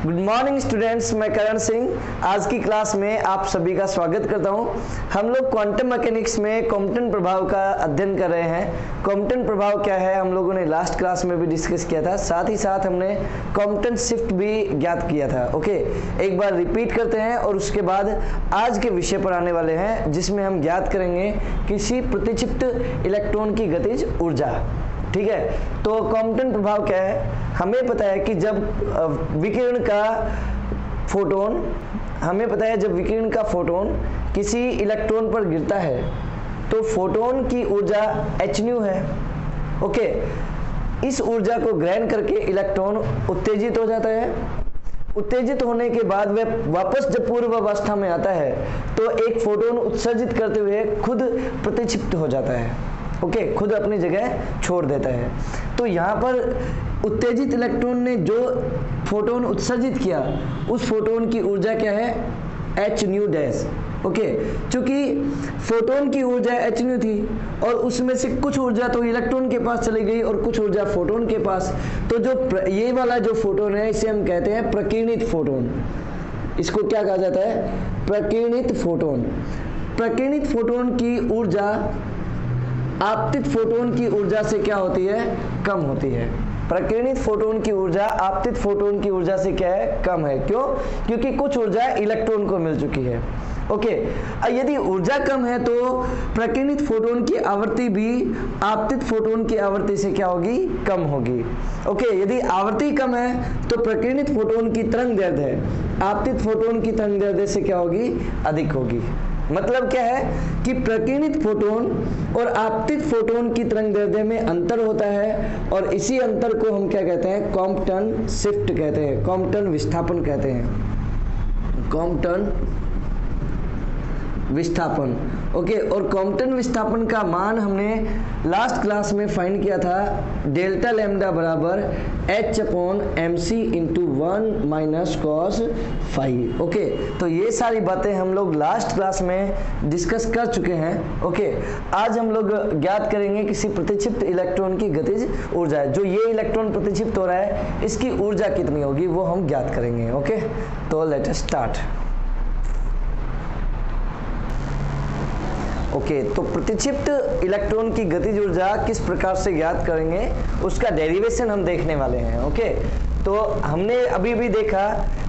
Good morning students, मैं करण सिंह आज की क्लास में आप सभी का स्वागत करता हूं। हम लोग क्वांटम मैकेनिक्स में कॉम्पटन प्रभाव का अध्ययन कर रहे हैं। कॉम्पटन प्रभाव क्या है हम लोगों ने लास्ट क्लास में भी डिस्कस किया था, साथ ही साथ हमने कॉम्पटन शिफ्ट भी ज्ञात किया था। ओके, एक बार रिपीट करते हैं और उसके बाद आज के विषय पर आने वाले हैं, जिसमें हम ज्ञात करेंगे किसी प्रतिक्षिप्त इलेक्ट्रॉन की गतिज ऊर्जा। ठीक है, तो कॉम्पटन प्रभाव क्या है? हमें पता है कि जब विकिरण का फोटोन किसी इलेक्ट्रॉन पर गिरता है तो फोटोन की ऊर्जा h न्यू है। ओके, इस ऊर्जा को ग्रहण करके इलेक्ट्रॉन उत्तेजित हो जाता है। उत्तेजित होने के बाद वह वापस जब पूर्व अवस्था में आता है तो एक फोटोन उत्सर्जित करते हुए खुद प्रतिक्षिप्त हो जाता है। ओके, खुद अपनी जगह छोड़ देता है। तो यहाँ पर उत्तेजित इलेक्ट्रॉन ने जो फोटोन उत्सर्जित किया उस फोटोन की ऊर्जा क्या है? h nu dash. ओके, चूंकि फोटोन की ऊर्जा h न्यू थी और उसमें से कुछ ऊर्जा तो इलेक्ट्रॉन के पास चली गई और कुछ ऊर्जा फोटोन के पास, तो जो ये वाला जो फोटोन है इसे हम कहते हैं प्रकीर्णित फोटोन। इसको क्या कहा जाता है? प्रकीर्णित फोटोन। प्रकीर्णित फोटोन की ऊर्जा आपतित फोटोन की ऊर्जा से क्या होती है? कम होती है। प्रकीर्णित फोटोन की ऊर्जा आपतित फोटोन की ऊर्जा से क्या है? कम है। क्यों? क्योंकि कुछ ऊर्जा इलेक्ट्रॉन को मिल चुकी है। ओके, यदि ऊर्जा कम है तो प्रकीर्णित फोटोन की आवृत्ति भी आपतित फोटोन की आवृत्ति से क्या होगी? कम होगी। ओके, यदि आवृत्ति कम है तो प्रकीर्णित फोटोन की तरंग दैर्ध्य आपतित फोटोन की तरंग दैर्ध्य से क्या होगी? अधिक होगी। मतलब क्या है कि प्रकीर्णित फोटोन और आपतित फोटोन की तरंग दैर्ध्य में अंतर होता है और इसी अंतर को हम क्या कहते हैं? कॉम्पटन शिफ्ट कहते हैं, कॉम्पटन विस्थापन कहते हैं, कॉम्पटन विस्थापन। ओके, और कॉम्पटन विस्थापन का मान हमने लास्ट क्लास में फाइंड किया था, डेल्टा लैम्डा बराबर h upon mc into 1 minus cos phi. Okay, तो ये सारी बातें हम लोग लास्ट क्लास में डिस्कस कर चुके हैं। ओके, आज हम लोग ज्ञात करेंगे किसी प्रतिक्षिप्त इलेक्ट्रॉन की गतिज ऊर्जा। जो ये इलेक्ट्रॉन प्रतिक्षिप्त हो रहा है इसकी ऊर्जा कितनी होगी वो हम ज्ञात करेंगे। ओके, तो लेट अस स्टार्ट। ओके, तो प्रतिक्षिप्त इलेक्ट्रॉन की गतिज ऊर्जा किस प्रकार से ज्ञात करेंगे उसका डेरिवेशन हम देखने वाले हैं। ओके, तो हमने अभी भी देखा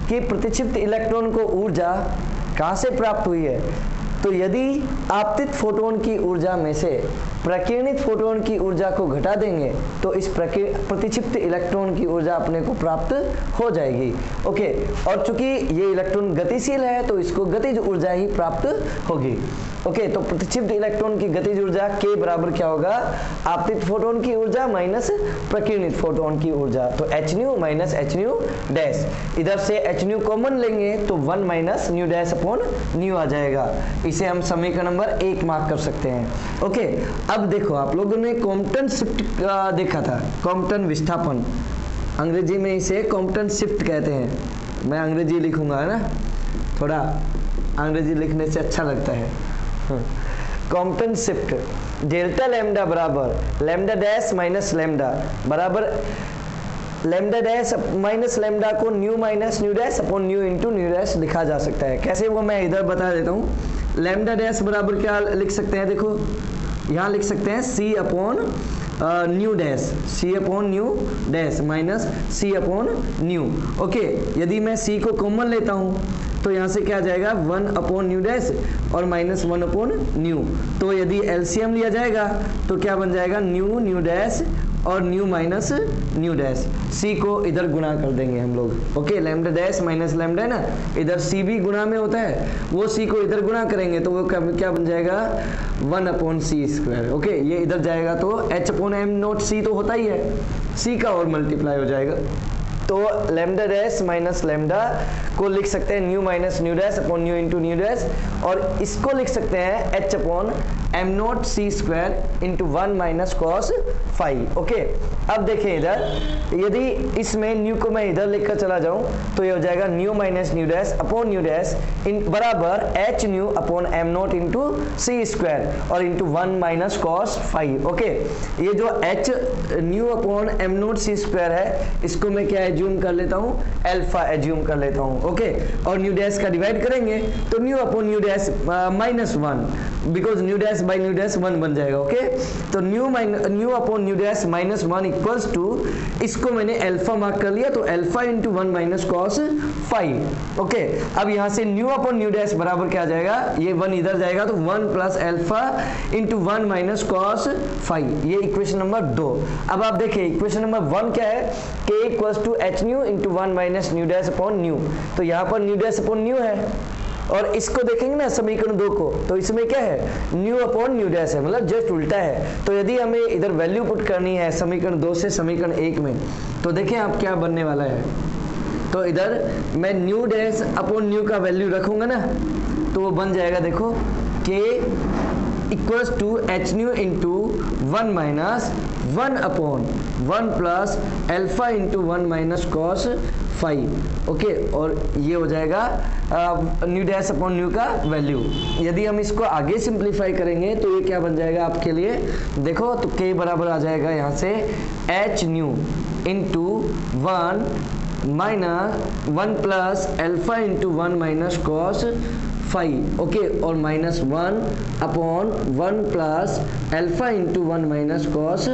कि प्रतिक्षिप्त इलेक्ट्रॉन को ऊर्जा कहाँ से प्राप्त हुई है। तो यदि आपतित फोटोन की ऊर्जा में से प्रकीर्णित फोटोन की ऊर्जा को घटा देंगे तो इस प्रतिक्षिप्त इलेक्ट्रॉन की ऊर्जा अपने को प्राप्त हो जाएगी। ओके, और चूंकि ये इलेक्ट्रॉन गतिशील है तो इसको गतिज ऊर्जा ही प्राप्त होगी। ओके, तो प्रतिक्षिप्त इलेक्ट्रॉन की गतिज ऊर्जा के बराबर क्या होगा? आपतित फोटोन की ऊर्जा माइनस प्रकीर्णित फोटोन की ऊर्जा, तो h nu minus h nu dash. इधर से h न्यू कॉमन लेंगे तो 1 minus nu dash upon nu आ जाएगा। इसे हम समीकरण नंबर 1 मार्क कर सकते हैं। ओके, अब देखो आप लोगों ने कॉम्पटन शिफ्ट देखा था, कॉम्पटन विस्थापन, अंग्रेजी में इसे कॉम्पटन शिफ्ट कहते हैं। मैं अंग्रेजी लिखूंगा, है ना, थोड़ा अंग्रेजी लिखने से अच्छा लगता है। कॉम्पटन शिफ्ट, डेल्टा लैम्डा बराबर लैम्डा डैश माइनस लैम्डा बराबर लैम्डा डैश माइनस लैम्डा को new minus nu dash upon nu into nu dash लिखा जा सकता है। कैसे वो मैं इधर बता देता हूँ। लैम्डा डैश बराबर क्या लिख सकते हैं? देखो यहाँ लिख सकते हैं c upon nu dash, c upon nu dash minus c upon new. Okay, यदि मैं c को कॉमन लेता हूँ तो यहाँ से क्या आ जाएगा? 1 अपॉन न्यू डैश और माइनस 1 अपॉन न्यू। तो यदि एलसीएम लिया जाएगा तो क्या बन जाएगा? न्यू न्यू डैश और न्यू माइनस न्यू डैश। सी को इधर गुणा कर देंगे हम लोग। Okay, lambda dash minus lambda है ना, इधर सी भी गुणा में होता है, वो सी को इधर गुणा करेंगे तो वो क्या बन जाएगा? 1 अपॉन सी स्क्वायर। ओके, ये इधर जाएगा तो h अपॉन एम नॉट सी तो होता ही है, सी का और मल्टीप्लाई हो जाएगा। तो लैम्डा डैश माइनस लैम्डा को लिख सकते हैं nu minus nu dash upon nu into nu dash, और इसको लिख सकते हैं h अपॉन एम नॉट सी square into 1 minus cos five. Okay, अब देखें इधर, यदि इसमें न्यू को मैं इधर लेकर चला जाऊं तो ये हो जाएगा nu minus nu dash upon nu dash इन बराबर h nu upon m naught into c square और into 1 minus cos five. Okay, ये जो h nu upon m naught सी स्क्वायर है इसको मैं क्या एज्यूम कर लेता हूँ, अल्फा एज्यूम कर लेता हूँ। ओके, और न्यू डैश का डिवाइड करेंगे तो nu upon nu dash minus 1, because nu dash by nu dash 1 बन जाएगा। ओके, तो nu upon nu dash minus 1 equals to, इसको मैंने अल्फा मार्क कर लिया तो alpha into 1 minus cos 5। Okay, अब यहां से न्यू अपॉन न्यू डैश बराबर क्या आ जाएगा, ये 1 इधर जाएगा तो 1 plus alpha into 1 minus cos 5, ये इक्वेशन नंबर 2। अब आप देखिए इक्वेशन नंबर 1 क्या है, k equals to h nu into 1 minus nu dash upon nu, तो यहाँ पर न्यू डैश अपॉन न्यू है और इसको देखेंगे ना समीकरण 2 को तो इसमें क्या है, न्यू अपॉन न्यू डैश है, मतलब जस्ट उल्टा है। तो यदि हमें इधर वैल्यू पुट करनी है समीकरण 2 से समीकरण 1 में तो देखें आप क्या बनने वाला है, तो इधर मैं न्यू डैश अपॉन न्यू का वैल्यू रखूंगा ना तो वो बन जाएगा, देखो k equals to h nu into 1 minus 1 upon 1 plus alpha into 1 minus cos 5। Okay, और ये हो जाएगा न्यू डैश अपॉन न्यू का वैल्यू। यदि हम इसको आगे सिंप्लीफाई करेंगे तो ये क्या बन जाएगा आपके लिए, देखो तो k बराबर आ जाएगा यहाँ से h nu into 1 minus 1 plus alpha into 1 minus cos 5। Okay, और minus 1 upon 1 plus alpha into 1 minus cos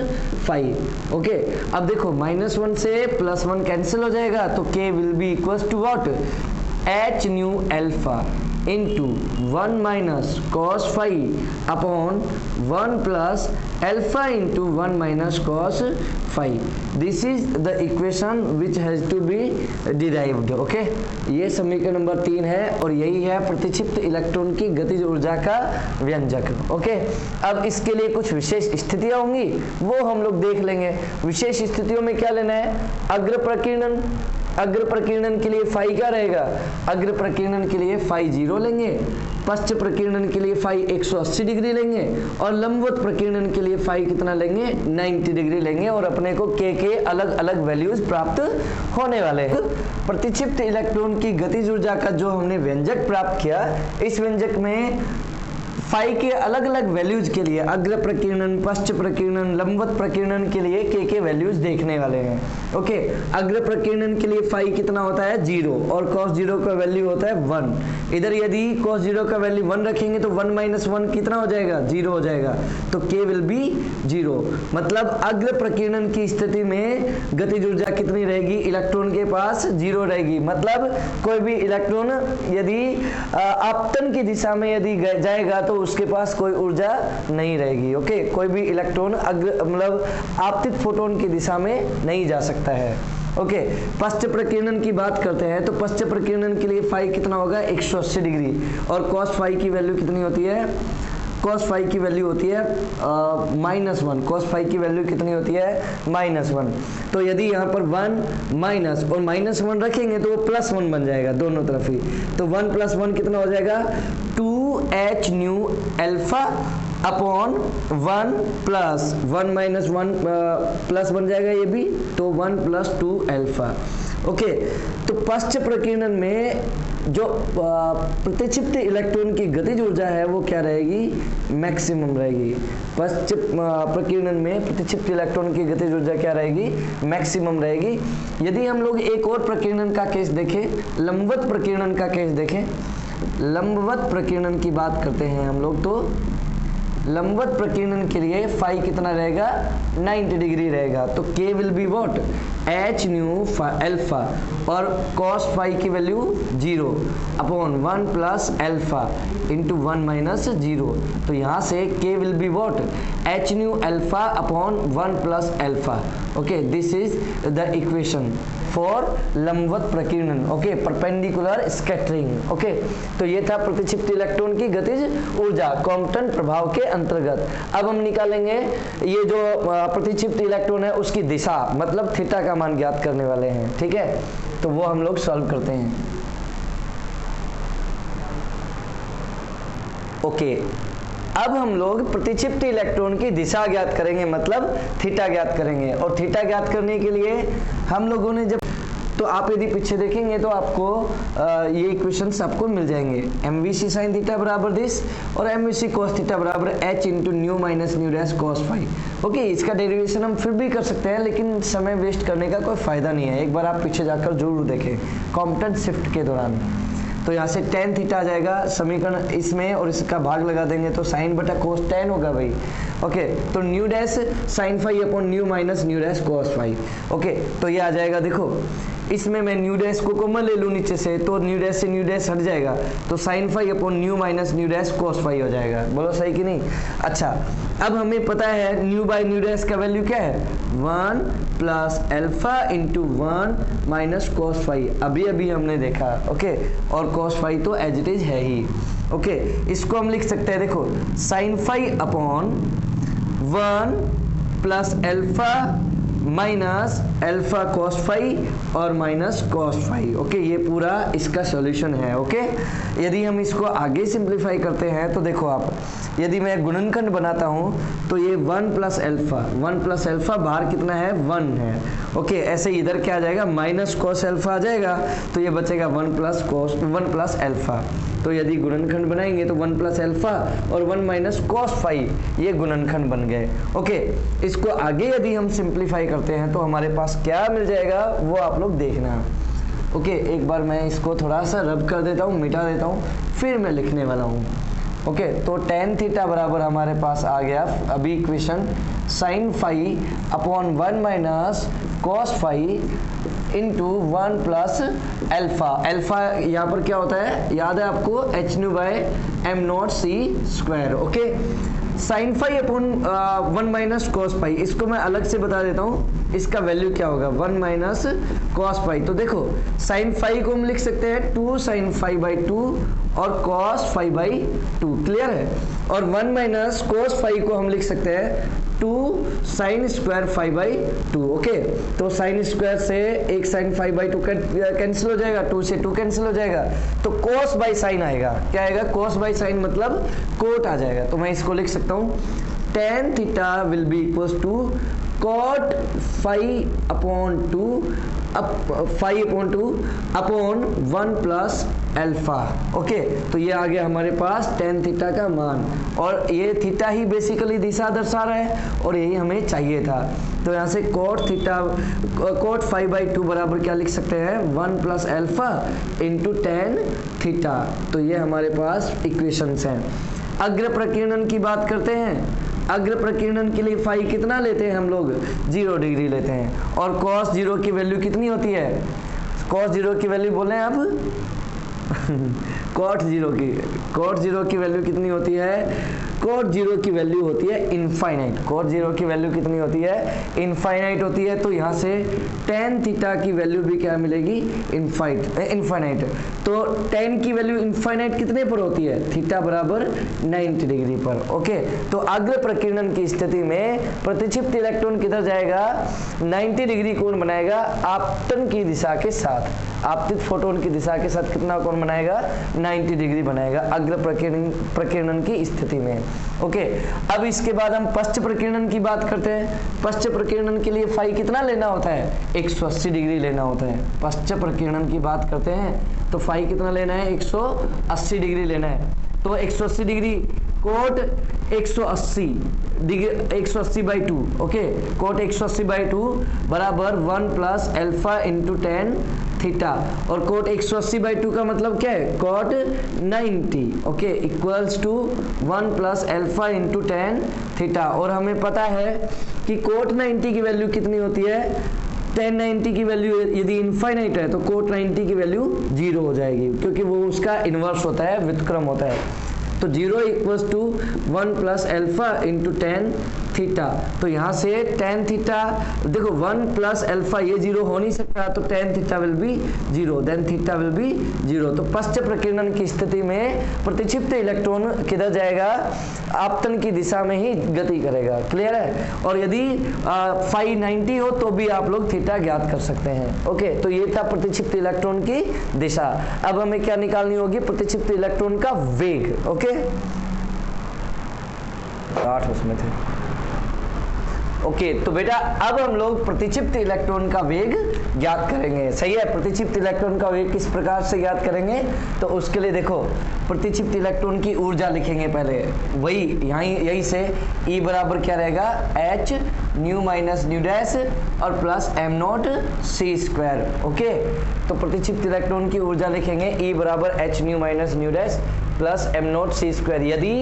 5। Okay, अब देखो माइनस 1 से प्लस 1 कैंसिल हो जाएगा तो k will be equals to what, h nu alpha into 1 minus cos 5 upon 1 plus alpha into 1 minus cos 5। This is the equation which has to be derived. Okay, ये समीकरण number 3 है और यही है प्रतिक्षिप्त electron की गतिज ऊर्जा का व्यंजक। ओके, अब इसके लिए कुछ विशेष स्थितियां होंगी वो हम लोग देख लेंगे। विशेष स्थितियों में क्या लेना है, अग्र प्रकीर्णन, अग्र प्रकीर्णन के लिए फाई क्या रहेगा, अग्र प्रकीर्णन के लिए फाई 0 लेंगे, पश्च प्रकीर्णन के लिए फाई 180 डिग्री लेंगे और लंबवत प्रकीर्णन के लिए फाई कितना लेंगे, 90 डिग्री लेंगे और अपने को के अलग अलग वैल्यूज प्राप्त होने वाले हैं। प्रतिक्षिप्त इलेक्ट्रॉन की गतिज ऊर्जा का जो हमने व्यंजक प्राप्त किया, इस व्यंजक में फाई के अलग अलग वैल्यूज के लिए अग्र प्रकीर्णन, पश्च प्रकीर्णन, लंबवत प्रकीर्णन के लिए के वैल्यूज देखने वाले हैं। ओके, अग्र प्रकीर्णन के लिए फाई कितना होता है 0 और cos 0 का वैल्यू होता है 1। इधर यदि cos 0 का वैल्यू 1 रखेंगे तो 1 माइनस 1 कितना हो जाएगा, 0 हो जाएगा, तो k विल बी 0। मतलब अग्र प्रकीर्णन की स्थिति में गतिज ऊर्जा कितनी रहेगी, इलेक्ट्रॉन के पास 0 रहेगी। मतलब कोई भी इलेक्ट्रॉन यदि आपतन की दिशा में यदि जाएगा तो उसके पास कोई ऊर्जा नहीं रहेगी। ओके, कोई भी इलेक्ट्रॉन मतलब आपतित फोटोन की दिशा में नहीं जा सकता है। ओके, पश्च प्रकीर्णन की बात करते हैं तो पश्च प्रकीर्णन के लिए फाई कितना होगा, 180 डिग्री और cos फाई की वैल्यू कितनी होती है, cos फाई की वैल्यू होती है -1। cos फाई की वैल्यू कितनी होती है, -1। तो यदि यहाँ पर 1 माइनस और -1 रखेंगे तो वो +1 बन जाएगा दोनों तरफ ही, तो 1 + 1 कितना हो जाएगा, 2h new alpha upon 1 plus 1 minus 1 plus बन जाएगा ये भी, तो 1 + 2 अल्फा। ओके, तो पश्च प्रकीर्णन में जो प्रतिक्षिप्त इलेक्ट्रॉन की गतिज ऊर्जा है वो क्या रहेगी, मैक्सिमम रहेगी। पश्च प्रकीर्णन में प्रतिक्षिप्त इलेक्ट्रॉन की गतिज ऊर्जा क्या रहेगी, मैक्सिमम रहेगी। यदि हम लोग एक और प्रकीर्णन का केस देखें, लंबवत प्रकीर्णन का केस देखें, लंबवत प्रकीर्णन की बात करते हैं हम लोग, तो लंबवत प्रकीर्णन के लिए फाई कितना रहेगा, 90 डिग्री रहेगा, तो k will be what, h nu alpha और cos फाई की value 0 upon 1 plus alpha into 1 minus 0, तो यहाँ से k will be what, h nu alpha upon 1 plus alpha. Okay, this is the equation for लंबवत प्रकीर्णन। Okay, perpendicular scattering. Okay, तो ये था प्रतिक्षिप्त इलेक्ट्रॉन की गतिज ऊर्जा कॉम्पटन प्रभाव के अंतर्गत। अब हम निकालेंगे ये जो प्रतिक्षिप्त इलेक्ट्रॉन है उसकी दिशा, मतलब थीटा का मान ज्ञात करने वाले हैं। ठीक है, तो वो हम लोग सॉल्व करते हैं। ओके, अब हम लोग प्रतिक्षिप्त इलेक्ट्रॉन की दिशा ज्ञात करेंगे, मतलब थीटा ज्ञात करेंगे। और थीटा ज्ञात करने के लिए हम लोगों ने जब, तो आप यदि पीछे देखेंगे तो आपको ये इक्वेशंस आपको मिल जाएंगे। mvc sin थीटा बराबर दिस और mvc cos थीटा बराबर h into nu minus nu dash cos phi. Okay, इसका डेरिवेशन हम फिर भी कर सकते हैं, लेकिन समय वेस्ट करने का कोई फायदा नहीं है। एक बार आप पीछे जाकर जरूर देखें कॉम्पटन शिफ्ट के दौरान। तो यहाँ से tan थीटा आ जाएगा समीकरण इसमें, और इसका भाग लगा देंगे तो साइन बटा कोस tan होगा भाई। ओके, तो nu dash sine phi upon nu minus nu dash cos phi. Okay, तो ये आ जाएगा, देखो इसमें मैं न्यू डैश को कॉमन ले लूँ नीचे से, तो न्यू डैश से न्यू डैश हट जाएगा, तो sine phi upon nu minus nu dash cos phi हो जाएगा। बोलो सही कि नहीं? अच्छा, अब हमें पता है न्यू बाई न्यू डैश का वैल्यू क्या है, 1 plus alpha into 1 minus cos phi, अभी अभी हमने देखा। ओके, और कोस फाई तो एज इट इज है ही। ओके, इसको हम लिख सकते हैं, देखो sine phi upon 1 plus alpha minus alpha cos phi और माइनस कॉस फाई। ओके, ये पूरा इसका सॉल्यूशन है। ओके, यदि हम इसको आगे सिंप्लीफाई करते हैं तो देखो आप, यदि मैं गुणनखंड बनाता हूं तो ये 1 प्लस एल्फा बाहर कितना है, 1 है। ओके, ऐसे इधर क्या आ जाएगा, माइनस कॉस एल्फा आ जाएगा, तो ये बचेगा 1 प्लस एल्फा। तो यदि गुणनखंड बनाएंगे तो 1 प्लस एल्फा और 1 माइनस कॉस फाई, ये गुणनखंड बन गए। ओके, इसको आगे यदि हम सिंप्लीफाई करते हैं तो हमारे पास क्या मिल जाएगा वो आप लोग देखना। ओके, एक बार मैं इसको थोड़ा सा रब कर देता हूँ, मिटा देता हूँ, फिर मैं लिखने वाला हूँ। ओके, तो tan थीटा बराबर हमारे पास आ गया अभी equation, sine phi upon 1 minus cos phi into 1 plus alpha. Alpha यहाँ पर क्या होता है, याद है आपको, h nu by m naught C square. Okay, sine phi upon 1 minus cos phi, इसको मैं अलग से बता देता हूँ, इसका वैल्यू क्या होगा, 1 माइनस कॉस फाई। तो देखो साइन फाई को हम लिख सकते हैं 2 साइन फाई बाई 2 और कॉस फाई बाई 2, क्लियर है। और 1 माइनस कॉस फाई को हम लिख सकते हैं 2 sine square phi by 2। Okay, तो साइन स्क्वायर से एक साइन फाई बाई 2 कैंसिल हो जाएगा, 2 से 2 कैंसिल हो जाएगा, तो कॉस बाई साइन आएगा। क्या आएगा, कॉस बाई साइन मतलब कोट आ जाएगा। तो मैं इसको लिख सकता हूँ tan theta will be equals to cot phi upon 2 phi upon 2 upon 1 plus alpha. Okay, तो ये आ गया हमारे पास tan थीटा का मान, और ये थीटा ही बेसिकली दिशा दर्शा रहा है और यही हमें चाहिए था। तो यहाँ से cot फाई बाई 2 बराबर क्या लिख सकते हैं, 1 plus alpha into tan theta. तो ये हमारे पास इक्वेशंस हैं। अग्र प्रकीर्णन की बात करते हैं। अग्र प्रकीर्णन के लिए फाई कितना लेते हैं हम लोग, 0 डिग्री लेते हैं। और cos 0 की वैल्यू कितनी होती है, cos 0 की वैल्यू बोले आप cot 0 की वैल्यू कितनी होती है, cot 0 की वैल्यू होती है इनफाइनाइट। cot 0 की वैल्यू कितनी होती है, इनफाइनाइट होती है। तो यहाँ से tan थीटा की वैल्यू भी क्या मिलेगी, इनफाइनाइट। तो tan की वैल्यू इनफाइनाइट कितने पर होती है, थीटा बराबर 90 डिग्री पर। ओके, तो अग्र प्रकीर्णन की स्थिति में प्रतिक्षिप्त इलेक्ट्रॉन किधर जाएगा, 90 डिग्री कोण बनाएगा आपतन की दिशा के साथ। आपतित फोटोन की दिशा के साथ कितना कोण बनाएगा, 90 डिग्री बनाएगा अग्र प्रकीर्णन की स्थिति में। ओके, अब इसके बाद हम पश्च प्रकीर्णन की बात करते हैं। पश्च प्रकीर्णन के लिए फाई कितना लेना होता है, 180 डिग्री लेना होता है। पश्च प्रकीर्णन की बात करते हैं तो फाई कितना लेना है, 180 डिग्री लेना है। तो 180 degree cot 180 degree 180 by 2। Okay, cot 180 by 2 बराबर 1 plus alpha into tan theta. और कोट 180 बाई 2 का मतलब क्या है, cot 90। Okay, equals to 1 plus alpha into tan theta. और हमें पता है कि कोट 90 की वैल्यू कितनी होती है, tan 90 की वैल्यू यदि इनफाइनाइट है तो कोट 90 की वैल्यू 0 हो जाएगी, क्योंकि वो उसका इनवर्स होता है, व्युत्क्रम होता है। तो 0 equals to 1 plus alpha into tan theta. तो यहाँ से tan थीटा देखो 1 प्लस एल्फा ये 0 हो नहीं सकता, तो tan theta will be 0, then theta will be 0। तो पश्च प्रकीर्णन की स्थिति में प्रतिक्षिप्त इलेक्ट्रॉन किधर जाएगा, आपतन की दिशा में ही गति करेगा। क्लियर है। और यदि फाई 90 हो तो भी आप लोग थीटा ज्ञात कर सकते हैं। ओके, तो ये था प्रतिक्षिप्त इलेक्ट्रॉन की दिशा। अब हमें क्या निकालनी होगी, प्रतिक्षिप्त इलेक्ट्रॉन का वेग। ओके, 8 उसमें थे। ओके तो बेटा अब हम लोग प्रतिक्षिप्त इलेक्ट्रॉन का वेग ज्ञात करेंगे। सही है, प्रतिक्षिप्त इलेक्ट्रॉन का वेग किस प्रकार से ज्ञात करेंगे, तो उसके लिए देखो प्रतिक्षिप्त इलेक्ट्रॉन की ऊर्जा लिखेंगे पहले, वही यहीं से E बराबर क्या रहेगा, h nu minus nu dash और plus m naught c square. Okay तो प्रतिक्षिप्त इलेक्ट्रॉन की ऊर्जा लिखेंगे E बराबर h nu minus nu dash plus m naught c square, यदि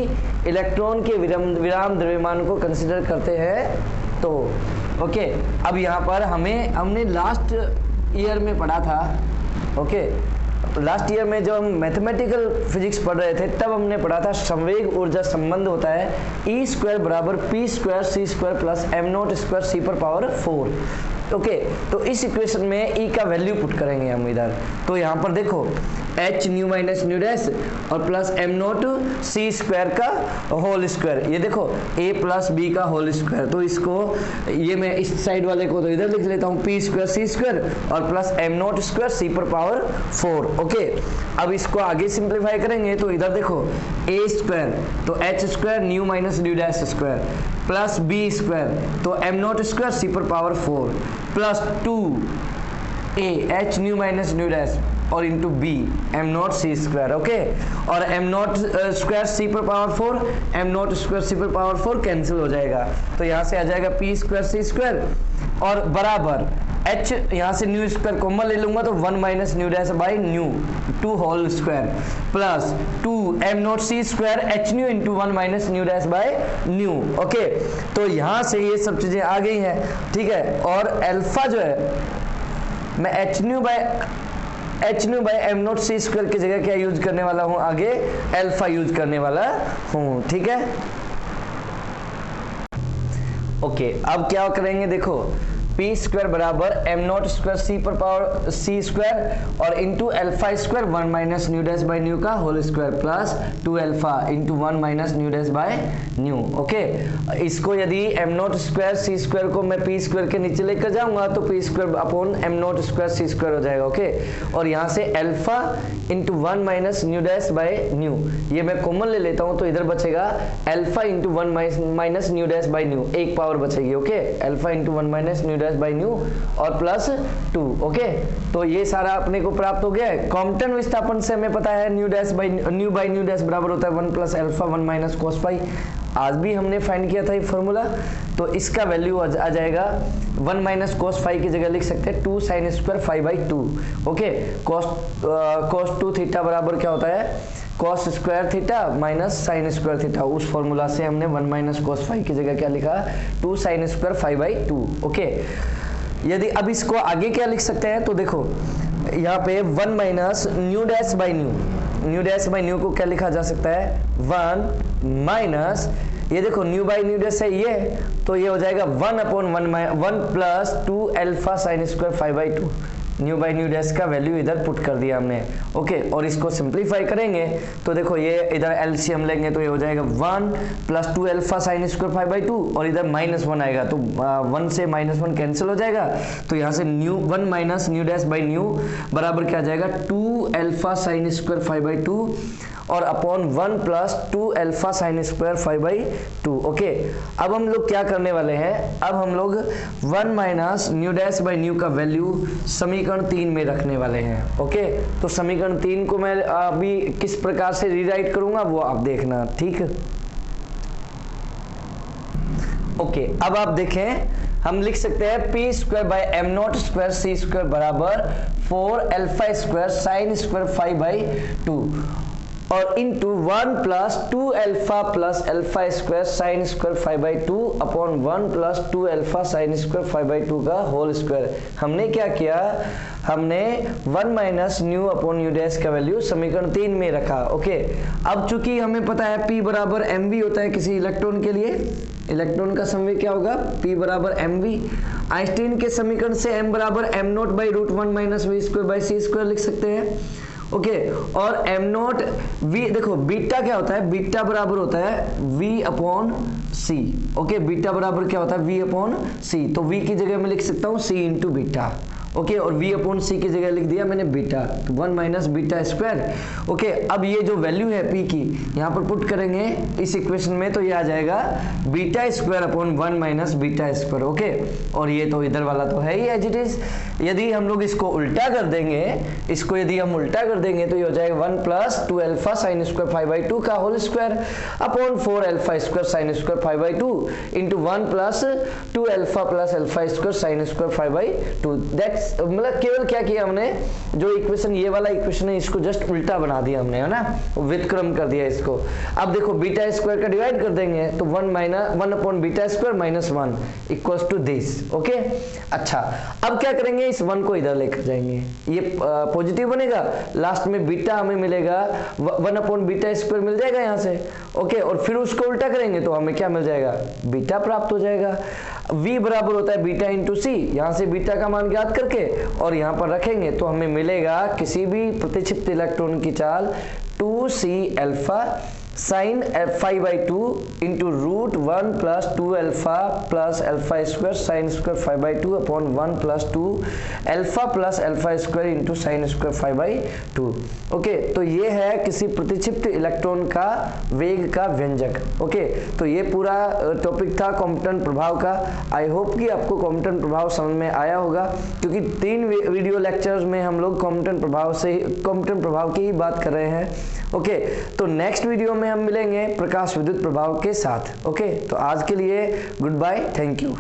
इलेक्ट्रॉन के विराम द्रव्यमान को कंसिडर करते हैं तो। ओके अब यहाँ पर हमने लास्ट ईयर में पढ़ा था, ओके लास्ट ईयर में जब हम मैथमेटिकल फिजिक्स पढ़ रहे थे तब हमने पढ़ा था संवेग ऊर्जा संबंध होता है E स्क्वायर बराबर P square C square plus m naught square C पर पावर 4। ओके तो इस इक्वेशन में E का वैल्यू पुट करेंगे हम इधर, तो यहाँ पर देखो h nu minus nu dash और plus m naught c square का होल स्क्वायर, ये देखो a प्लस b का होल स्क्वायर, तो इसको ये मैं इस साइड वाले को तो इधर लिख लेता हूँ p स्क्वायर c स्क्वायर और plus m naught square c पर पावर 4। ओके अब इसको आगे सिंप्लीफाई करेंगे तो इधर देखो a स्क्वायर तो h square nu minus nu dash square plus b square तो m नॉट स्क्वायर c पर power 4 plus 2a h nu minus nu dash और इंटू बी एम नॉट सी स्क्वायर। ओके और M naught square c पर power 4 M naught square c पर power 4 cancel हो जाएगा, तो यहाँ से आ जाएगा पी स्क्वायर सी स्क्वायर और बराबर h यहाँ से न्यू स्क्वायर कॉमन ले लूंगा तो 1 minus nu dash by nu 2 whole square plus 2 M naught C square H nu into 1 minus nu dash by nu. Okay तो यहाँ से ये सब चीजें आ गई हैं, ठीक है। और अल्फा जो है मैं H nu by M naught C square की जगह क्या यूज करने वाला हूं, आगे अल्फा यूज करने वाला हूं, ठीक है। ओके अब क्या करेंगे, देखो पी स्क्वायर बराबर एम नॉट स्क्वायर सी पर पावर सी स्क्वायर और into alpha square 1 minus nu dash by nu का whole square plus 2 alpha into 1 minus nu dash by nu. Okay इसको यदि एम नॉट स्क्वायर सी square को मैं p square के नीचे लेकर जाऊंगा तो p square upon m naught square सी स्क्वायर हो जाएगा। ओके और यहाँ से alpha into 1 minus nu dash by new ये मैं कॉमन ले लेता हूँ तो इधर बचेगा alpha into 1 minus nu dash by new, एक पावर बचेगी। Okay alpha into 1 minus nu dash by new और प्लस 2। ओके तो ये सारा अपने को प्राप्त हो गया है। कॉम्पटन विस्थापन से हमें पता है न्यू बाई न्यू डैश बराबर होता है 1 plus alpha 1 minus cos phi, आज भी हमने फाइंड किया था ये फॉर्मूला, तो इसका वैल्यू आ जाएगा 1 माइनस कॉस फाई की जगह लिख सकते हैं 2 sine square phi by 2। Okay cos 2 theta बराबर क्या होता है cos square theta minus sine square theta, उस फॉर्मूला से हमने 1 माइनस कॉस फाई की जगह क्या लिखा 2 sine square phi by 2। Okay यदि अब इसको आगे क्या लिख सकते हैं तो देखो यहाँ पे 1 minus nu dash by new को क्या लिखा जा सकता है 1 माइनस ये देखो न्यू बाई न्यू डैश है ये, तो ये हो जाएगा 1 upon 1 plus 2 alpha sine square phi by 2, nu by nu dash का वैल्यू इधर पुट कर दिया हमने। ओके और इसको सिंप्लीफाई करेंगे तो देखो ये इधर एलसीएम लेंगे तो ये हो जाएगा 1 plus 2 alpha sine square phi by 2 और इधर -1 आएगा तो 1 से -1 कैंसिल हो जाएगा, तो यहाँ से nu 1 minus nu dash by nu बराबर क्या आ जाएगा 2 alpha sine square phi by 2 और upon 1 plus 2 alpha sine square phi by 2। Okay अब हम लोग क्या करने वाले हैं, अब हम लोग 1 minus nu dash by nu का वैल्यू समीकरण 3 में रखने वाले हैं। ओके तो समीकरण 3 को मैं अभी किस प्रकार से रीराइट करूंगा वो आप देखना, ठीक है। ओके अब आप देखें हम लिख सकते हैं P square by M naught square C square बराबर 4 alpha square sine square phi by 2 और into 1 plus 2 alpha plus alpha square sine square phi by 2 upon 1 plus 2 alpha sine square phi by 2 का whole square. हमने क्या किया, हमने 1 minus nu upon nu dash का value समीकरण 3 में रखा। ओके अब चूंकि हमें पता है P बराबर एम वी होता है किसी इलेक्ट्रॉन के लिए, इलेक्ट्रॉन का संवेग क्या होगा P बराबर एम वी, आइंस्टीन के समीकरण से m बराबर M naught by root 1 minus V square by C square लिख सकते हैं। ओके और एम नॉट वी देखो बीटा क्या होता है, बीटा बराबर होता है V upon C. Okay beta बराबर क्या होता है वी अपॉन सी, तो वी की जगह मैं लिख सकता हूँ सी इंटू बीटा। ओके, और v अपॉन सी की जगह लिख दिया मैंने बीटा, तो 1 माइनस बीटा स्क्वायर। ओके, अब ये जो वैल्यू है p की यहाँ पर पुट करेंगे इस इक्वेशन में, तो ये आ जाएगा beta square upon 1 minus beta square. Okay, और ये तो इधर वाला तो है ही एज इट इज। यदि हम लोग इसको उल्टा कर देंगे, इसको यदि हम उल्टा कर देंगे तो ये हो जाएगा 1 प्लस 2 अल्फा साइन स्क्वायर 5/2 का whole square upon 4 alpha square sine square 5/2 into 1 plus 2 alpha plus alpha square sine square 5/2। That's मतलब केवल क्या किया हमने, जो इक्वेशन ये वाला इक्वेशन है इसको जस्ट उल्टा बना दिया हमने, है ना, व्युत्क्रम कर दिया इसको। अब देखो बीटा स्क्वायर का डिवाइड कर देंगे तो 1 upon beta square minus 1 equals to this. Okay, अच्छा अब क्या करेंगे, इस 1 को इधर लेकर जाएंगे, ये पॉजिटिव बनेगा, लास्ट में बीटा हमें मिलेगा 1 अपॉन बीटा स्क्वायर मिल जाएगा यहाँ से। ओके, और फिर उसको उल्टा करेंगे तो हमें क्या मिल जाएगा, बीटा प्राप्त हो जाएगा। v बराबर होता है बीटा इंटू सी, यहाँ से बीटा का मान ज्ञात करके और यहाँ पर रखेंगे तो हमें मिलेगा किसी भी प्रतिक्षिप्त इलेक्ट्रॉन की चाल 2c alpha sine 5/2 into root 1 plus 2 alpha plus alpha square sine square 5/2 upon 1 plus 2 alpha plus alpha square into sine square 5/2। Okay, तो ये है किसी प्रतिक्षिप्त इलेक्ट्रॉन का वेग का व्यंजक। ओके, तो ये पूरा टॉपिक था कॉम्पिटेंट प्रभाव का। आई होप कि आपको कॉम्पिटेंट प्रभाव समझ में आया होगा, क्योंकि 3 वीडियो लेक्चर्स में हम लोग कॉम्पिटेंट प्रभाव की ही बात कर रहे हैं। ओके, तो नेक्स्ट वीडियो में हम मिलेंगे प्रकाश विद्युत प्रभाव के साथ। ओके, तो आज के लिए गुड बाय, थैंक यू।